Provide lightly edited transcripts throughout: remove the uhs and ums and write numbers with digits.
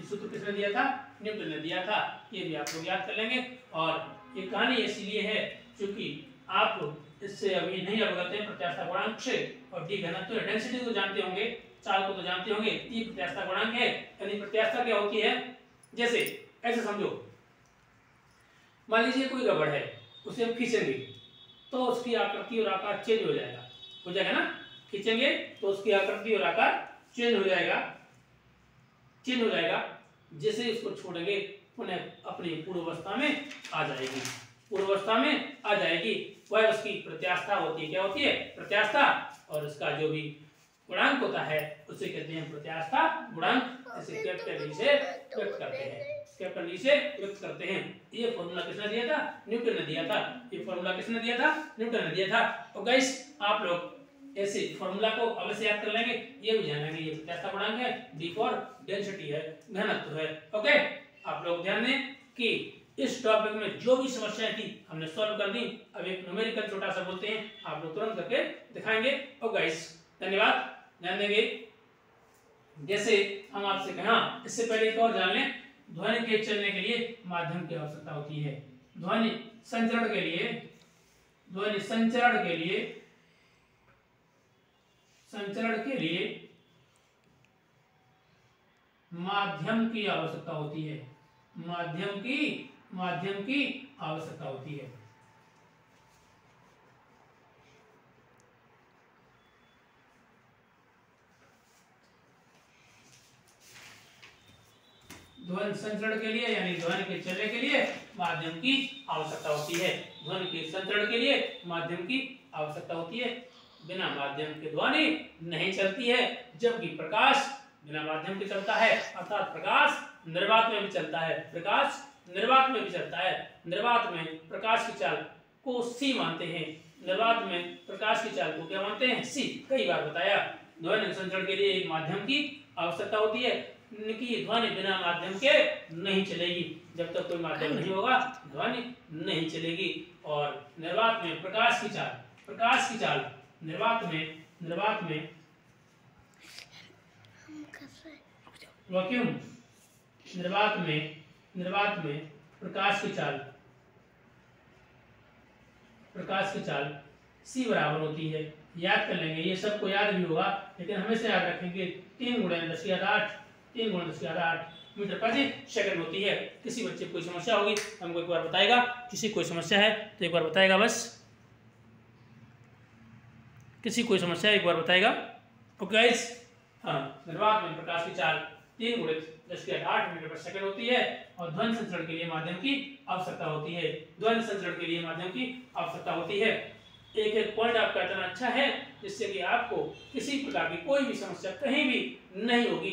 सूत्र किसने दिया था? न्यूटन ने दिया था। ये भी आप लोग याद कर लेंगे। और ये कहानी इसलिए है क्योंकि आप इससे अभी नहीं अवगत हैं प्रत्यास्थता गुणांक से, और डी घनत्व डेंसिटी को जानते होंगे, चाल को तो जानते होंगे, ई प्रत्यास्थता गुणांक है। यानी प्रत्यास्थता क्या होती है? जैसे ऐसे समझो, मान लीजिए कोई रबड़ है, उसे हम खींचेंगे तो उसकी आकृति और आकार चेंज हो जाएगा ना। खींचेंगे तो उसकी आकृति और आकार चेंज हो जाएगा। जैसे ही उसको छोड़ेंगे पुनः अपनी पूर्वावस्था में आ जाएगी। वह उसकी प्रत्यास्थता होती है। क्या होती है? प्रत्यास्थता। और उसका जो भी गुणांक होता है उसे कहते हैं प्रत्यास्थता गुणांक। इसे कैपिटल ई से व्यक्त करते हैं। ये फॉर्मूला किसने दिया था? न्यूटन ने दिया था। और गाइस आप लोग ऐसे फॉर्मूला को अवश्य याद कर लेंगे। ये भी जान लेंगे ये प्रत्यास्थता गुणांक है, डी फॉर डेंसिटी है, घनत्व है। ओके, आप लोग ध्यान दें कि इस टॉपिक में जो भी समस्याएं थी हमने सॉल्व कर दी। अब एक न्यूमेरिकल छोटा सा बोलते हैं, आप लोग तुरंत करके दिखाएंगे। और गाइस धन्यवाद, ध्यान देंगे। जैसे हम आपसे कहा, इससे पहले एक और जान लें, ध्वनि के चलने के लिए माध्यम की आवश्यकता होती है। ध्वनि संचरण के लिए माध्यम की आवश्यकता होती है। माध्यम की आवश्यकता होती है। ध्वनि संचरण के लिए यानी ध्वनि के चलने के लिए माध्यम की आवश्यकता होती है। ध्वनि के संचरण के लिए माध्यम की आवश्यकता होती है। बिना माध्यम के ध्वनि नहीं चलती है, जबकि प्रकाश बिना माध्यम के चलता है, अर्थात प्रकाश निर्वात में भी चलता है। निर्वात में प्रकाश की चाल को सी मानते हैं। निर्वात में प्रकाश की चाल को क्या मानते हैं? सी। कई बार बताया, ध्वनि संचरण के लिए एक माध्यम की आवश्यकता होती है कि ध्वनि बिना माध्यम के नहीं चलेगी। जब तक कोई माध्यम नहीं होगा ध्वनि नहीं चलेगी। और निर्वात में प्रकाश की चाल निर्वात में वैक्यूम निर्वात में प्रकाश की चाल सी बराबर होती है। याद कर लेंगे, ये सबको याद भी होगा, लेकिन हमेशा याद रखेंगे 3 × 10⁸ मीटर प्रति सेकंड होती है। किसी बच्चे को कोई समस्या होगी हमको एक बार बताएगा। किसी कोई समस्या है तो एक बार बताएगा, बस किसी कोई समस्या है एक बार बताएगा। ओके गाइस, हाँ, निर्वात में प्रकाश की चाल 3 × 10⁸ मीटर प्रति सेकंड होती है। और ध्वनि संचरण के लिए माध्यम की आवश्यकता होती है। एक पॉइंट आपका इतना अच्छा है जिससे कि आपको किसी प्रकार की कोई भी समस्या कहीं भी नहीं होगी।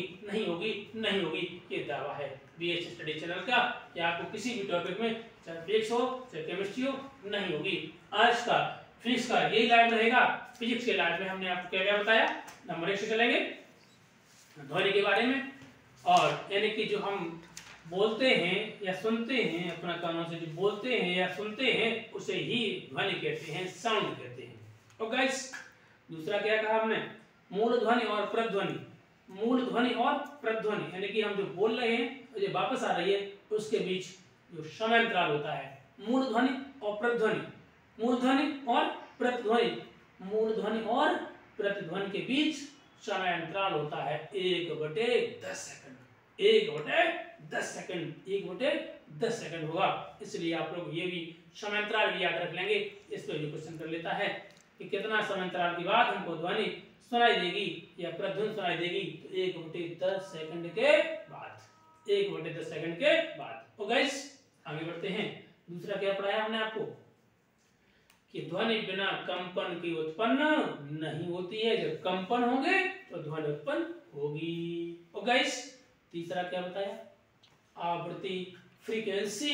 ये दावा है बीएच स्टडी चैनल का कि आपको किसी भी टॉपिक में, चाहे फिजिक्स हो चाहे केमिस्ट्री हो, नहीं होगी। आज का फिजिक्स का यही लाइव रहेगा। फिजिक्स के लाइव में हमने आपको क्या बताया? नंबर 1 से चलेंगे ध्वनि के बारे में। और यानी कि जो हम बोलते हैं या सुनते हैं, अपना कानों से जो बोलते हैं या सुनते हैं उसे ही ध्वनि कहते हैं, साउंड कहते हैं। और गाइस दूसरा क्या कहा हमने? मूल ध्वनि और प्रध्वनि यानी कि हम जो बोल रहे हैं और जो वापस आ रही है उसके बीच जो समयांतराल होता है। मूल ध्वनि और प्रतिध्वनि के बीच समयांतराल होता है 1/10 सेकंड। 1/10 सेकंड होगा। इसलिए आप लोग ये भी समयांतराल भी याद रख लेंगे। इस पर भी क्वेश्चन कर लेता है कि कितना समयांतराल के बाद हमको ध्वनि सुनाई देगी या प्रतिध्वनि सुनाई देगी। तो 1/10 सेकंड के बाद। तो गाइस आगे बढ़ते हैं। दूसरा क्या पढ़ाया हमने आपको कि ध्वनि बिना कंपन की उत्पन्न नहीं होती है। जब कंपन होंगे तो ध्वनि उत्पन्न होगी। और गाइस तीसरा क्या बताया? आवृत्ति फ्रीक्वेंसी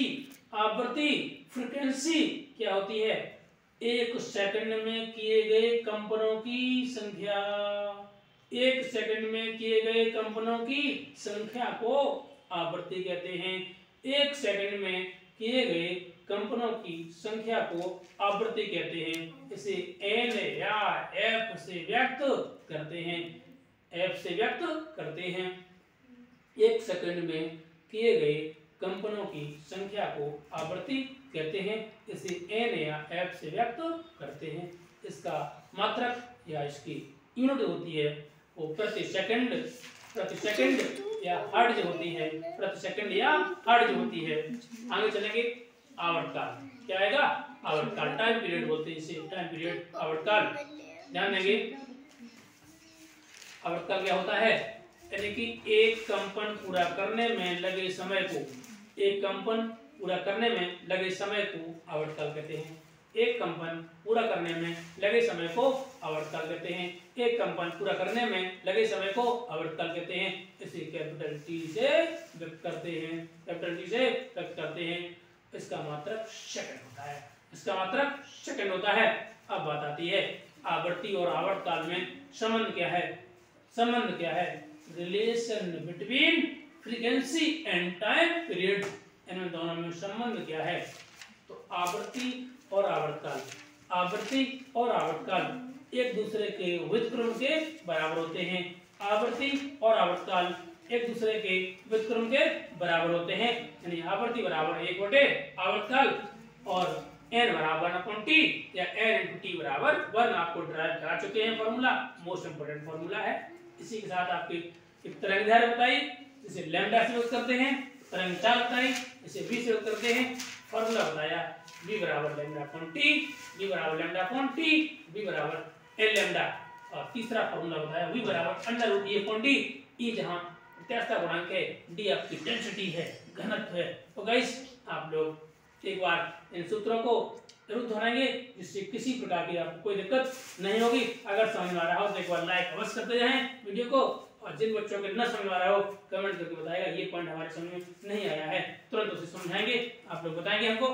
क्या होती है? 1 सेकंड में किए गए कंपनों की संख्या। 1 सेकंड में किए गए कंपनों की संख्या को आवृत्ति कहते हैं। 1 सेकंड में किए गए कंपनों की संख्या को आवृत्ति कहते हैं। इसे एन या एफ से व्यक्त करते हैं। एक सेकंड में किए गए कंपनों की संख्या को आवृत्ति कहते हैं। इसे n या f से व्यक्त करते हैं। इसका मात्रक या इसकी यूनिट होती है वो प्रति सेकंड या हर्ट्ज होती है, प्रति सेकंड या हर्ट्ज होती है। आगे चलेंगे, आवर्तकाल क्या आएगा? आवर्तकाल, टाइम पीरियड बोलते हैं इसे, टाइम पीरियड, आवर्तकाल। ध्यान देंगे आवर्तकाल क्या होता है, यानी कि एक कंपन पूरा करने में लगे समय को, एक कंपन पूरा करने में लगे समय को आवर्तकाल कहते हैं। एक कंपन पूरा करने में लगे समय को आवर्तकाल कहते हैं। एक कंपन पूरा करने में लगे समय को आवर्तकाल कहते हैं। इसे कैपिटल टी से व्यक्त करते हैं, कैपिटल टी से व्यक्त करते हैं। इसका मात्रक सेकंड होता है, इसका मात्रक सेकंड होता है। अब बात आती है आवर्ती और आवर्तकाल में संबंध क्या है? संबंध क्या है? Relation between frequency and time period, इनमें दोनों में संबंध क्या है? तो आवृत्ति और आवर्तकाल, आवृत्ति और आवर्तकाल एक दूसरे के व्युत्क्रम के बराबर होते हैं। आवृत्ति और आवर्तकाल एक दूसरे के व्युत्क्रम के बराबर होते हैं, यानी आवृत्ति बराबर 1 आवर्तकाल और n बराबर 1/t या n × t बराबर 1 आपको ड्राइव करा चुके हैं। फॉर्मूला मोस्ट इंपोर्टेंट फॉर्मूला है। इसी के साथ आपकी एक तरंग दैर्घ्य बताई, इसे लैम्डा से यूज करते हैं। तरंग चाल बताई, इसे v से यूज करते हैं। फॉर्मूला बताया v बराबर लैम्डा अपॉन t, v बराबर लैम्डा अपॉन t, v बराबर l लैम्डा। और तीसरा फॉर्मूला बताया v बराबर under root e upon d, e जहां प्रत्यास्थता गुणांक है, d आपकी डेंसिटी है, घनत्व है। तो गाइस आप लोग एक बार इन सूत्रों को जरूर दोहराएंगे जिससे किसी प्रकार की आपको कोई दिक्कत नहीं होगी। अगर समझ में आ रहा हो तो एक बार लाइक अवश्य करते जाएं वीडियो को, और जिन बच्चों के न समझ में आ रहा हो कमेंट करके बताएगा ये पॉइंट हमारे समझ में नहीं आया है, तुरंत उसे समझाएंगे, आप लोग बताएंगे हमको।